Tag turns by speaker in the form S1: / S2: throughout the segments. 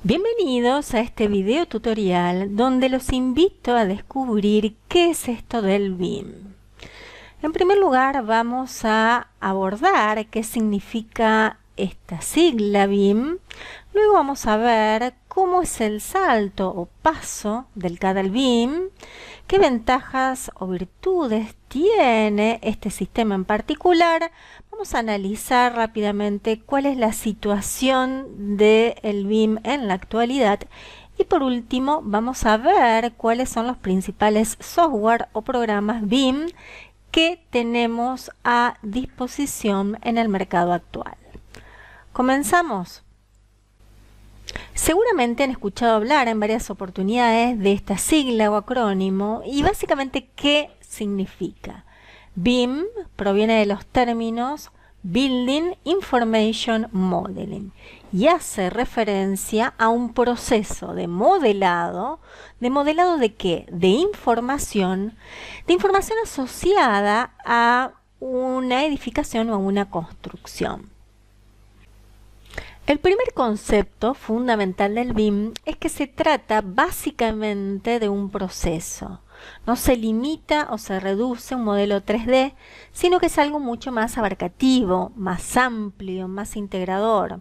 S1: Bienvenidos a este video tutorial donde los invito a descubrir qué es esto del BIM. En primer lugar vamos a abordar qué significa esta sigla BIM. Luego vamos a ver cómo es el salto o paso del CAD al BIM, qué ventajas o virtudes tiene este sistema en particular. Vamos a analizar rápidamente cuál es la situación del BIM en la actualidad y por último vamos a ver cuáles son los principales software o programas BIM que tenemos a disposición en el mercado actual. Comenzamos. Seguramente han escuchado hablar en varias oportunidades de esta sigla o acrónimo y básicamente ¿qué significa? BIM proviene de los términos Building Information Modeling y hace referencia a un proceso de modelado. ¿De modelado de qué? De información asociada a una edificación o a una construcción. El primer concepto fundamental del BIM es que se trata básicamente de un proceso. No se limita o se reduce a un modelo 3D, sino que es algo mucho más abarcativo, más amplio, más integrador.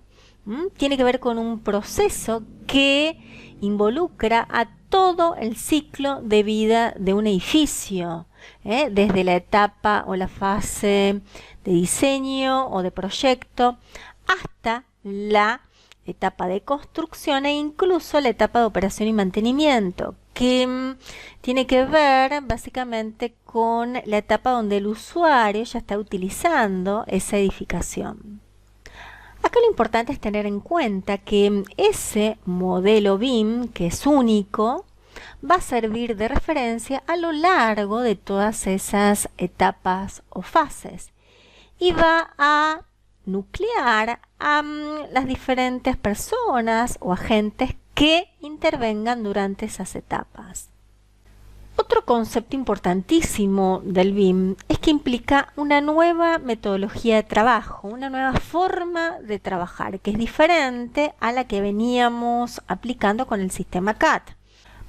S1: Tiene que ver con un proceso que involucra a todo el ciclo de vida de un edificio, desde la etapa o la fase de diseño o de proyecto hasta la etapa de construcción e incluso la etapa de operación y mantenimiento, que tiene que ver básicamente con la etapa donde el usuario ya está utilizando esa edificación. Acá lo importante es tener en cuenta que ese modelo BIM, que es único, va a servir de referencia a lo largo de todas esas etapas o fases y va a nuclear a las diferentes personas o agentes que intervengan durante esas etapas. Otro concepto importantísimo del BIM es que implica una nueva metodología de trabajo, una nueva forma de trabajar que es diferente a la que veníamos aplicando con el sistema CAD.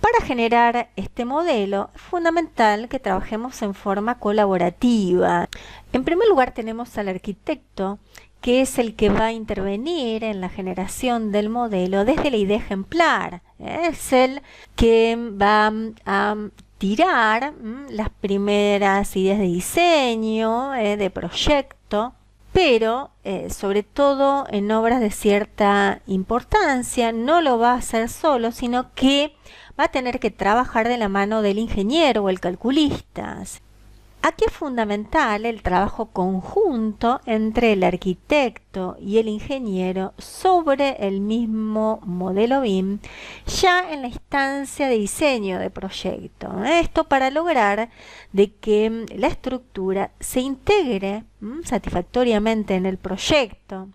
S1: Para generar este modelo es fundamental que trabajemos en forma colaborativa. En primer lugar tenemos al arquitecto, que es el que va a intervenir en la generación del modelo desde la idea ejemplar. Es el que va a tirar las primeras ideas de diseño, de proyecto, pero sobre todo en obras de cierta importancia no lo va a hacer solo, sino que va a tener que trabajar de la mano del ingeniero o el calculista. Aquí es fundamental el trabajo conjunto entre el arquitecto y el ingeniero sobre el mismo modelo BIM ya en la instancia de diseño de proyecto. Esto para lograr de que la estructura se integre satisfactoriamente en el proyecto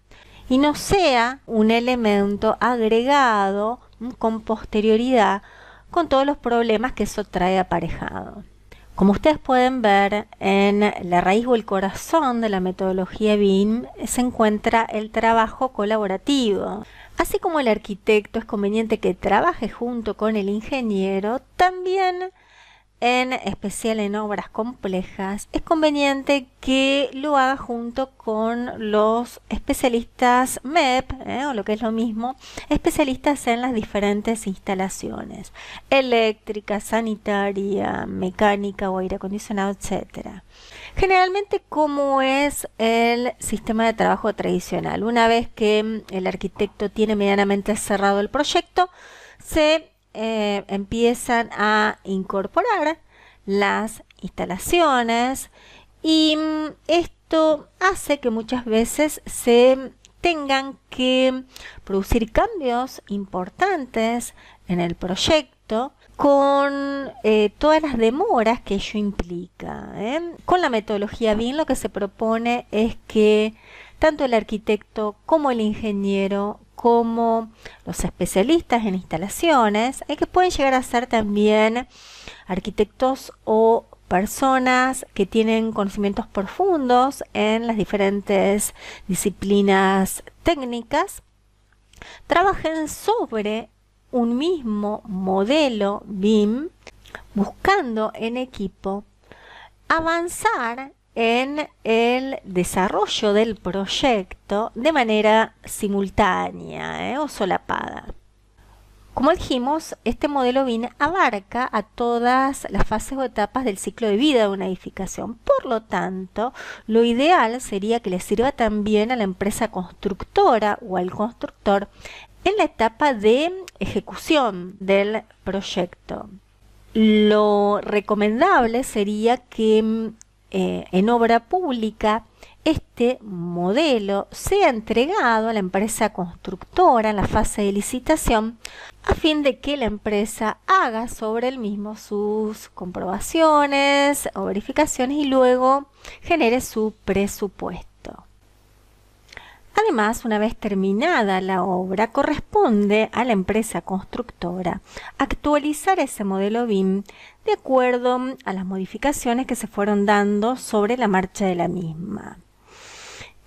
S1: y no sea un elemento agregado con posterioridad con todos los problemas que eso trae aparejado. Como ustedes pueden ver, en la raíz o el corazón de la metodología BIM se encuentra el trabajo colaborativo. Así como el arquitecto es conveniente que trabaje junto con el ingeniero, también en especial en obras complejas, es conveniente que lo haga junto con los especialistas MEP, o lo que es lo mismo, especialistas en las diferentes instalaciones, eléctrica, sanitaria, mecánica o aire acondicionado, etc. Generalmente, ¿cómo es el sistema de trabajo tradicional? Una vez que el arquitecto tiene medianamente cerrado el proyecto, se empiezan a incorporar las instalaciones y esto hace que muchas veces se tengan que producir cambios importantes en el proyecto con todas las demoras que ello implica. Con la metodología BIM lo que se propone es que tanto el arquitecto como el ingeniero como los especialistas en instalaciones, que pueden llegar a ser también arquitectos o personas que tienen conocimientos profundos en las diferentes disciplinas técnicas, trabajen sobre un mismo modelo BIM, buscando en equipo avanzar en el desarrollo del proyecto de manera simultánea o solapada. Como dijimos, este modelo BIM abarca a todas las fases o etapas del ciclo de vida de una edificación. Por lo tanto, lo ideal sería que le sirva también a la empresa constructora o al constructor en la etapa de ejecución del proyecto. Lo recomendable sería que en obra pública este modelo sea entregado a la empresa constructora en la fase de licitación a fin de que la empresa haga sobre el mismo sus comprobaciones o verificaciones y luego genere su presupuesto. Además, una vez terminada la obra, corresponde a la empresa constructora actualizar ese modelo BIM de acuerdo a las modificaciones que se fueron dando sobre la marcha de la misma.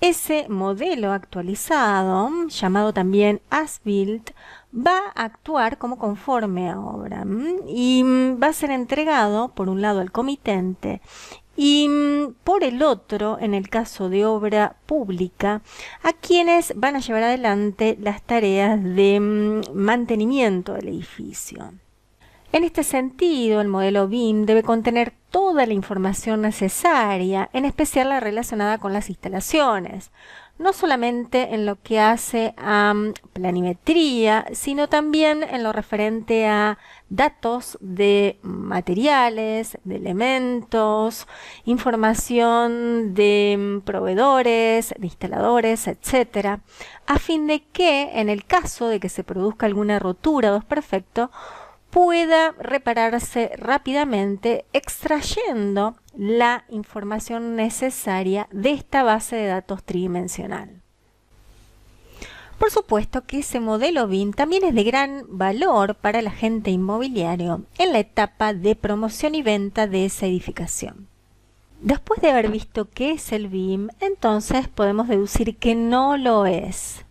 S1: Ese modelo actualizado, llamado también as-built, va a actuar como conforme a obra y va a ser entregado por un lado al comitente y por el otro, en el caso de obra pública, a quienes van a llevar adelante las tareas de mantenimiento del edificio. En este sentido, el modelo BIM debe contener toda la información necesaria, en especial la relacionada con las instalaciones, no solamente en lo que hace a planimetría, sino también en lo referente a datos de materiales, de elementos, información de proveedores, de instaladores, etc., a fin de que, en el caso de que se produzca alguna rotura o desperfecto, pueda repararse rápidamente extrayendo la información necesaria de esta base de datos tridimensional. Por supuesto que ese modelo BIM también es de gran valor para el agente inmobiliario en la etapa de promoción y venta de esa edificación. Después de haber visto qué es el BIM, entonces podemos deducir que no lo es.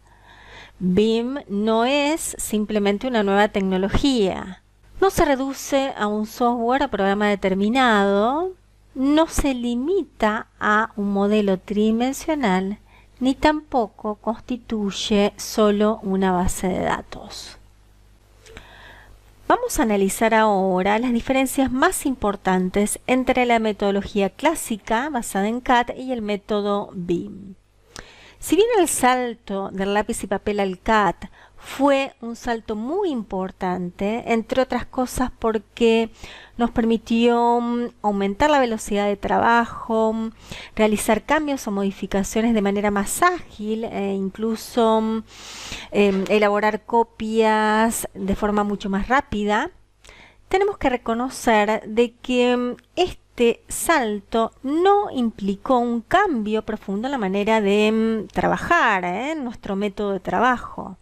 S1: BIM no es simplemente una nueva tecnología. No se reduce a un software o programa determinado, no se limita a un modelo tridimensional, ni tampoco constituye solo una base de datos. Vamos a analizar ahora las diferencias más importantes entre la metodología clásica basada en CAD y el método BIM. Si bien el salto del lápiz y papel al CAD fue un salto muy importante, entre otras cosas porque nos permitió aumentar la velocidad de trabajo, realizar cambios o modificaciones de manera más ágil e incluso elaborar copias de forma mucho más rápida, tenemos que reconocer de que este salto no implicó un cambio profundo en la manera de trabajar, en nuestro método de trabajo.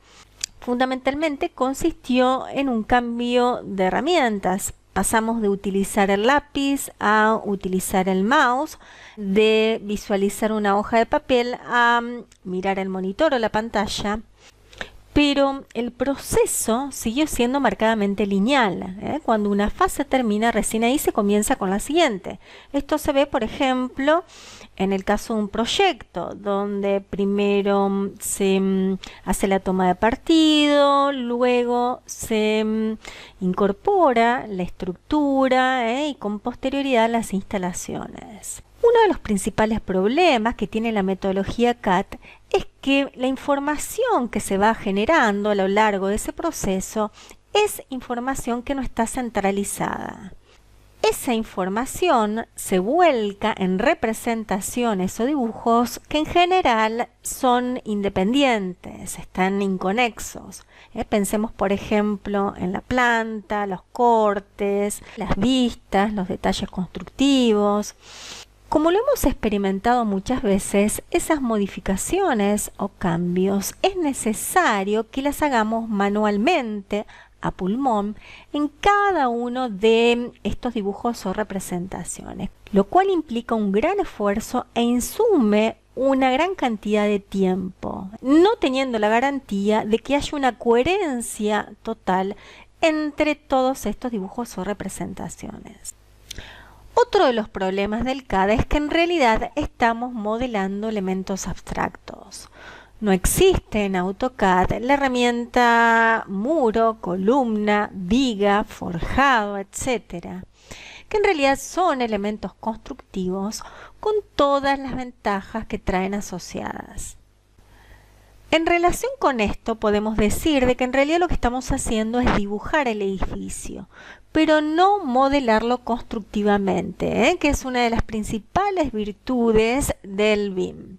S1: Fundamentalmente consistió en un cambio de herramientas. Pasamos de utilizar el lápiz a utilizar el mouse, de visualizar una hoja de papel a mirar el monitor o la pantalla. Pero el proceso siguió siendo marcadamente lineal. Cuando una fase termina, recién ahí se comienza con la siguiente. Esto se ve, por ejemplo, en el caso de un proyecto, donde primero se hace la toma de partido, luego se incorpora la estructura y con posterioridad las instalaciones. Uno de los principales problemas que tiene la metodología CAD es que la información que se va generando a lo largo de ese proceso es información que no está centralizada. Esa información se vuelca en representaciones o dibujos que en general son independientes, están inconexos. Pensemos, por ejemplo, en la planta, los cortes, las vistas, los detalles constructivos. Como lo hemos experimentado muchas veces, esas modificaciones o cambios es necesario que las hagamos manualmente, a pulmón, en cada uno de estos dibujos o representaciones, lo cual implica un gran esfuerzo e insume una gran cantidad de tiempo, no teniendo la garantía de que haya una coherencia total entre todos estos dibujos o representaciones. Otro de los problemas del CAD es que en realidad estamos modelando elementos abstractos. No existe en AutoCAD la herramienta muro, columna, viga, forjado, etc., que en realidad son elementos constructivos con todas las ventajas que traen asociadas. En relación con esto podemos decir de que en realidad lo que estamos haciendo es dibujar el edificio, pero no modelarlo constructivamente, que es una de las principales virtudes del BIM.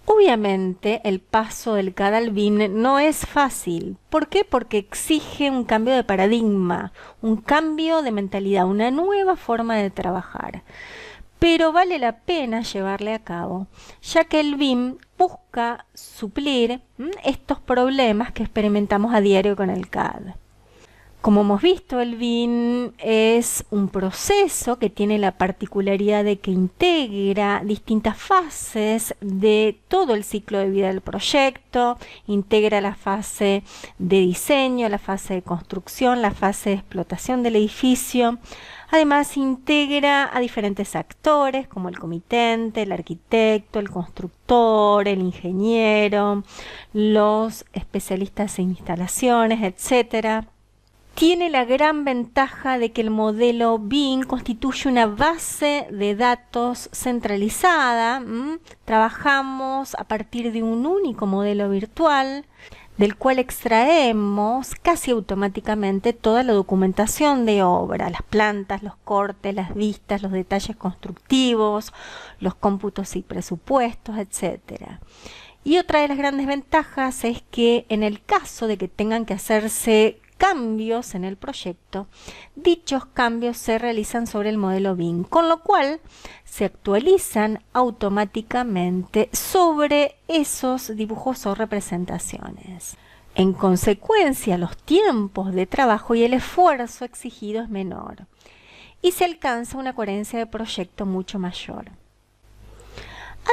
S1: Obviamente el paso del CAD al BIM no es fácil. ¿Por qué? Porque exige un cambio de paradigma, un cambio de mentalidad, una nueva forma de trabajar. Pero vale la pena llevarle a cabo, ya que el BIM busca suplir estos problemas que experimentamos a diario con el CAD. Como hemos visto, el BIM es un proceso que tiene la particularidad de que integra distintas fases de todo el ciclo de vida del proyecto, integra la fase de diseño, la fase de construcción, la fase de explotación del edificio. Además, integra a diferentes actores como el comitente, el arquitecto, el constructor, el ingeniero, los especialistas en instalaciones, etc. Tiene la gran ventaja de que el modelo BIM constituye una base de datos centralizada. Trabajamos a partir de un único modelo virtual, del cual extraemos casi automáticamente toda la documentación de obra, las plantas, los cortes, las vistas, los detalles constructivos, los cómputos y presupuestos, etc. Y otra de las grandes ventajas es que en el caso de que tengan que hacerse cambios en el proyecto, dichos cambios se realizan sobre el modelo BIM, con lo cual se actualizan automáticamente sobre esos dibujos o representaciones. En consecuencia, los tiempos de trabajo y el esfuerzo exigido es menor y se alcanza una coherencia de proyecto mucho mayor.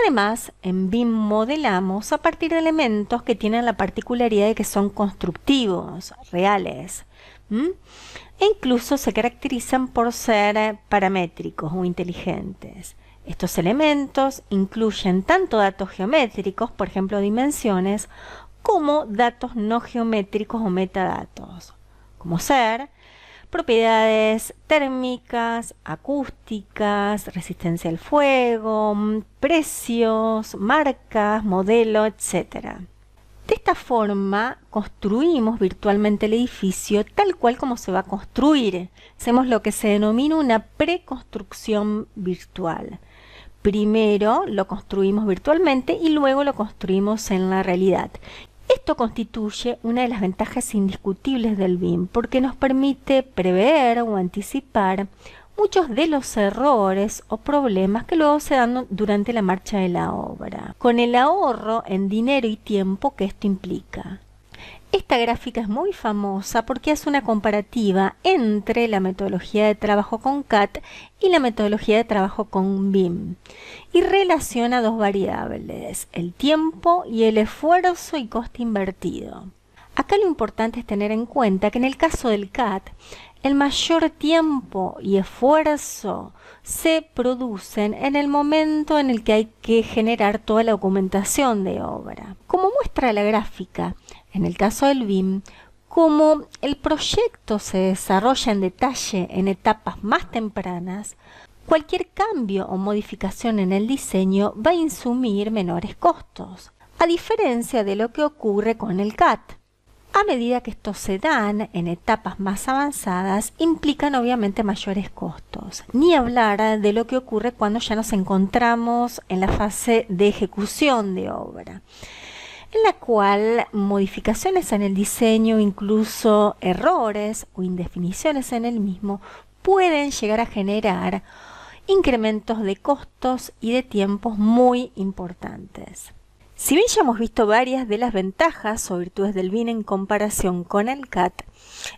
S1: Además, en BIM modelamos a partir de elementos que tienen la particularidad de que son constructivos, reales, e incluso se caracterizan por ser paramétricos o inteligentes. Estos elementos incluyen tanto datos geométricos, por ejemplo dimensiones, como datos no geométricos o metadatos, como ser propiedades térmicas, acústicas, resistencia al fuego, precios, marcas, modelo, etc. De esta forma construimos virtualmente el edificio tal cual como se va a construir. Hacemos lo que se denomina una preconstrucción virtual. Primero lo construimos virtualmente y luego lo construimos en la realidad. Esto constituye una de las ventajas indiscutibles del BIM porque nos permite prever o anticipar muchos de los errores o problemas que luego se dan durante la marcha de la obra, con el ahorro en dinero y tiempo que esto implica. Esta gráfica es muy famosa porque hace una comparativa entre la metodología de trabajo con CAD y la metodología de trabajo con BIM y relaciona dos variables, el tiempo y el esfuerzo y coste invertido. Acá lo importante es tener en cuenta que en el caso del CAD, el mayor tiempo y esfuerzo se producen en el momento en el que hay que generar toda la documentación de obra. Como muestra la gráfica, en el caso del BIM, como el proyecto se desarrolla en detalle en etapas más tempranas, cualquier cambio o modificación en el diseño va a insumir menores costos, a diferencia de lo que ocurre con el CAD. A medida que estos se dan en etapas más avanzadas, implican obviamente mayores costos. Ni hablar de lo que ocurre cuando ya nos encontramos en la fase de ejecución de obra, en la cual modificaciones en el diseño, incluso errores o indefiniciones en el mismo, pueden llegar a generar incrementos de costos y de tiempos muy importantes. Si bien ya hemos visto varias de las ventajas o virtudes del BIM en comparación con el CAD,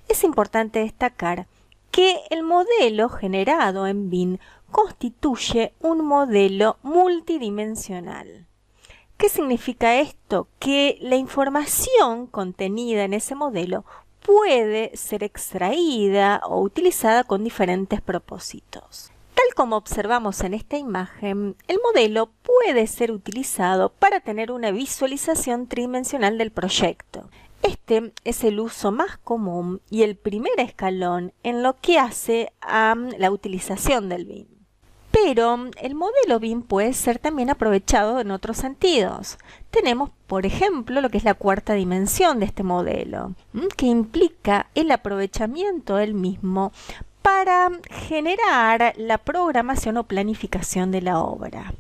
S1: es importante destacar que el modelo generado en BIM constituye un modelo multidimensional. ¿Qué significa esto? Que la información contenida en ese modelo puede ser extraída o utilizada con diferentes propósitos. Tal como observamos en esta imagen, el modelo puede ser utilizado para tener una visualización tridimensional del proyecto. Este es el uso más común y el primer escalón en lo que hace a la utilización del BIM. Pero el modelo BIM puede ser también aprovechado en otros sentidos. Tenemos, por ejemplo, lo que es la cuarta dimensión de este modelo, que implica el aprovechamiento del mismo para generar la programación o planificación de la obra.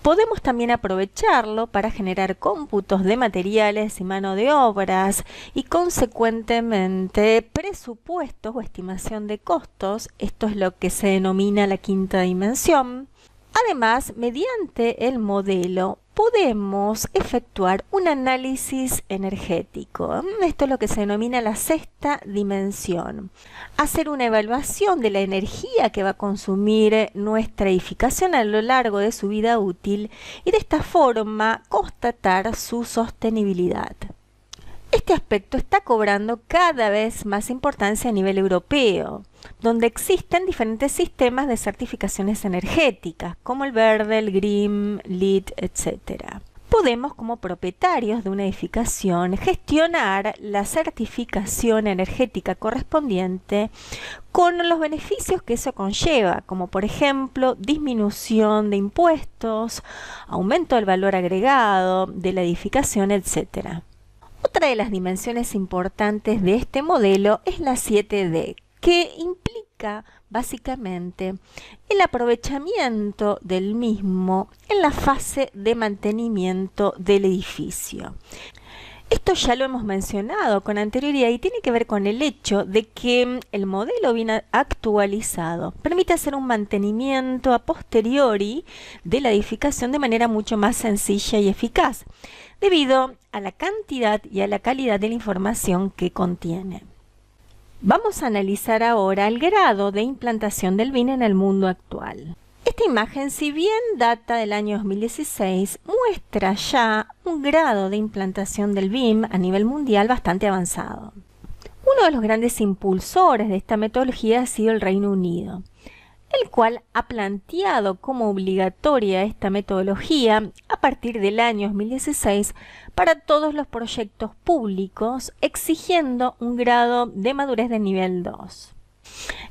S1: Podemos también aprovecharlo para generar cómputos de materiales y mano de obras y consecuentemente presupuestos o estimación de costos. Esto es lo que se denomina la quinta dimensión. Además, mediante el modelo podemos efectuar un análisis energético. Esto es lo que se denomina la sexta dimensión. Hacer una evaluación de la energía que va a consumir nuestra edificación a lo largo de su vida útil y de esta forma constatar su sostenibilidad. Este aspecto está cobrando cada vez más importancia a nivel europeo, donde existen diferentes sistemas de certificaciones energéticas, como el verde, el green, LEED, etc. Podemos, como propietarios de una edificación, gestionar la certificación energética correspondiente con los beneficios que eso conlleva, como por ejemplo disminución de impuestos, aumento del valor agregado de la edificación, etc. Otra de las dimensiones importantes de este modelo es la 7D, que implica básicamente el aprovechamiento del mismo en la fase de mantenimiento del edificio. Esto ya lo hemos mencionado con anterioridad y tiene que ver con el hecho de que el modelo bien actualizado permite hacer un mantenimiento a posteriori de la edificación de manera mucho más sencilla y eficaz, debido a la cantidad y a la calidad de la información que contiene. Vamos a analizar ahora el grado de implantación del BIM en el mundo actual. Esta imagen, si bien data del año 2016, muestra ya un grado de implantación del BIM a nivel mundial bastante avanzado. Uno de los grandes impulsores de esta metodología ha sido el Reino Unido, el cual ha planteado como obligatoria esta metodología a partir del año 2016 para todos los proyectos públicos, exigiendo un grado de madurez de nivel 2.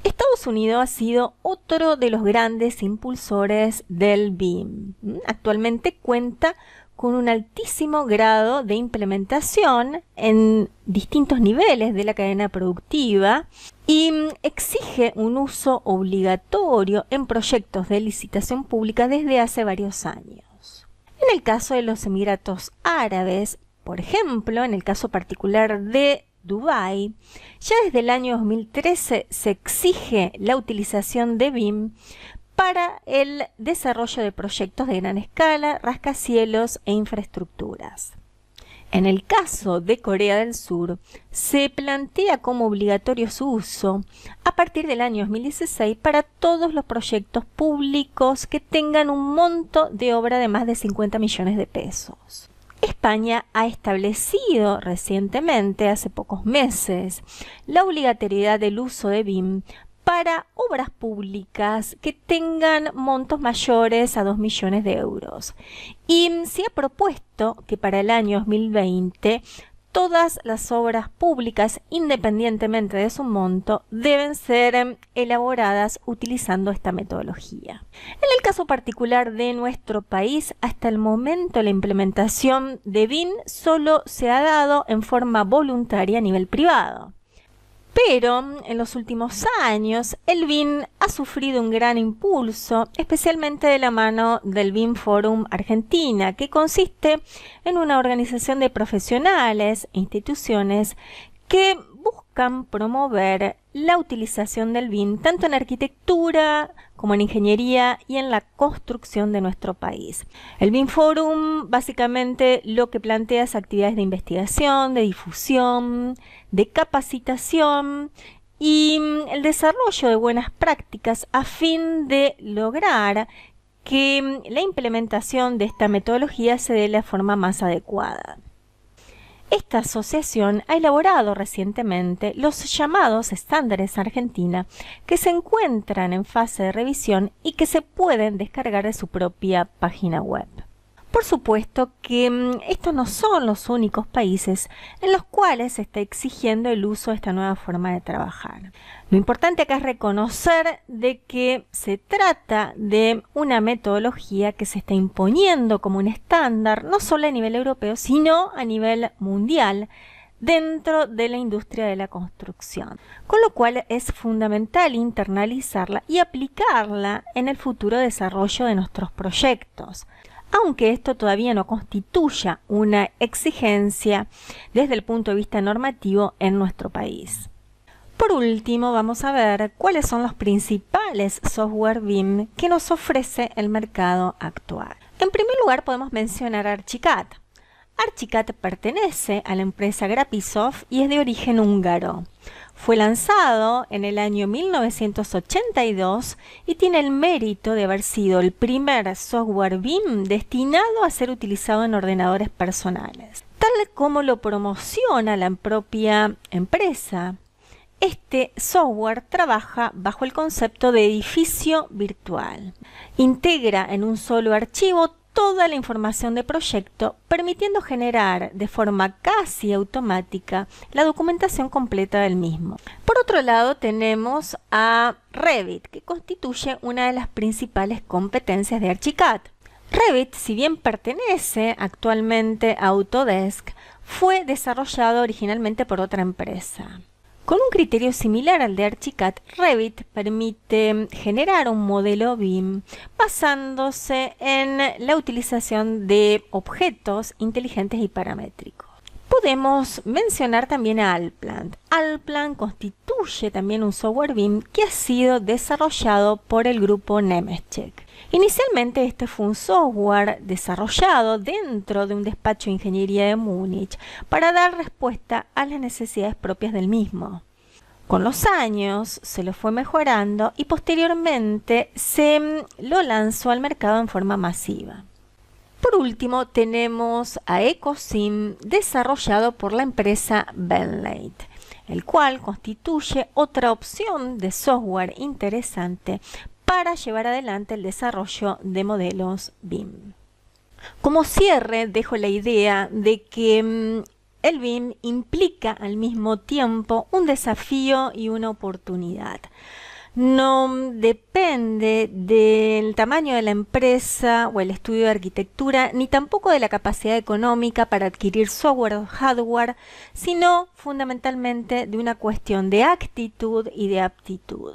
S1: Estados Unidos ha sido otro de los grandes impulsores del BIM. Actualmente cuenta con un altísimo grado de implementación en distintos niveles de la cadena productiva y exige un uso obligatorio en proyectos de licitación pública desde hace varios años. En el caso de los Emiratos Árabes, por ejemplo, en el caso particular de Dubái, ya desde el año 2013 se exige la utilización de BIM para el desarrollo de proyectos de gran escala, rascacielos e infraestructuras. En el caso de Corea del Sur, se plantea como obligatorio su uso a partir del año 2016 para todos los proyectos públicos que tengan un monto de obra de más de 50 millones de pesos. España ha establecido recientemente, hace pocos meses, la obligatoriedad del uso de BIM para obras públicas que tengan montos mayores a 2 millones de euros. Y se ha propuesto que para el año 2020 todas las obras públicas, independientemente de su monto, deben ser elaboradas utilizando esta metodología. En el caso particular de nuestro país, hasta el momento la implementación de BIM solo se ha dado en forma voluntaria a nivel privado. Pero en los últimos años el BIM ha sufrido un gran impulso, especialmente de la mano del BIM Forum Argentina, que consiste en una organización de profesionales e instituciones que buscan promover la utilización del BIM tanto en arquitectura como en ingeniería y en la construcción de nuestro país. El BIM Forum básicamente lo que plantea es actividades de investigación, de difusión, de capacitación y el desarrollo de buenas prácticas a fin de lograr que la implementación de esta metodología se dé de la forma más adecuada. Esta asociación ha elaborado recientemente los llamados estándares Argentina, que se encuentran en fase de revisión y que se pueden descargar de su propia página web. Por supuesto que estos no son los únicos países en los cuales se está exigiendo el uso de esta nueva forma de trabajar. Lo importante acá es reconocer de que se trata de una metodología que se está imponiendo como un estándar, no solo a nivel europeo, sino a nivel mundial, dentro de la industria de la construcción, con lo cual es fundamental internalizarla y aplicarla en el futuro desarrollo de nuestros proyectos, aunque esto todavía no constituya una exigencia desde el punto de vista normativo en nuestro país. Por último, vamos a ver cuáles son los principales software BIM que nos ofrece el mercado actual. En primer lugar, podemos mencionar Archicad. Archicad pertenece a la empresa Graphisoft y es de origen húngaro. Fue lanzado en el año 1982 y tiene el mérito de haber sido el primer software BIM destinado a ser utilizado en ordenadores personales. Tal como lo promociona la propia empresa, este software trabaja bajo el concepto de edificio virtual. Integra en un solo archivo toda la información de proyecto, permitiendo generar de forma casi automática la documentación completa del mismo. Por otro lado, tenemos a Revit, que constituye una de las principales competencias de Archicad. Revit, si bien pertenece actualmente a Autodesk, fue desarrollado originalmente por otra empresa. Con un criterio similar al de Archicad, Revit permite generar un modelo BIM basándose en la utilización de objetos inteligentes y paramétricos. Podemos mencionar también a Allplan. Allplan constituye también un software BIM que ha sido desarrollado por el grupo Nemetschek. Inicialmente este fue un software desarrollado dentro de un despacho de ingeniería de Múnich para dar respuesta a las necesidades propias del mismo. Con los años se lo fue mejorando y posteriormente se lo lanzó al mercado en forma masiva. Por último tenemos a EcoSim, desarrollado por la empresa Benlate, el cual constituye otra opción de software interesante para llevar adelante el desarrollo de modelos BIM. Como cierre, dejo la idea de que el BIM implica al mismo tiempo un desafío y una oportunidad. No depende del tamaño de la empresa o el estudio de arquitectura, ni tampoco de la capacidad económica para adquirir software o hardware, sino fundamentalmente de una cuestión de actitud y de aptitud.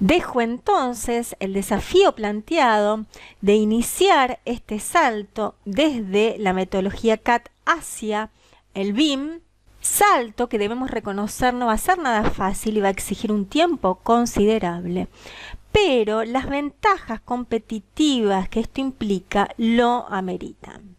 S1: Dejo entonces el desafío planteado de iniciar este salto desde la metodología CAD hacia el BIM, salto que debemos reconocer no va a ser nada fácil y va a exigir un tiempo considerable, pero las ventajas competitivas que esto implica lo ameritan.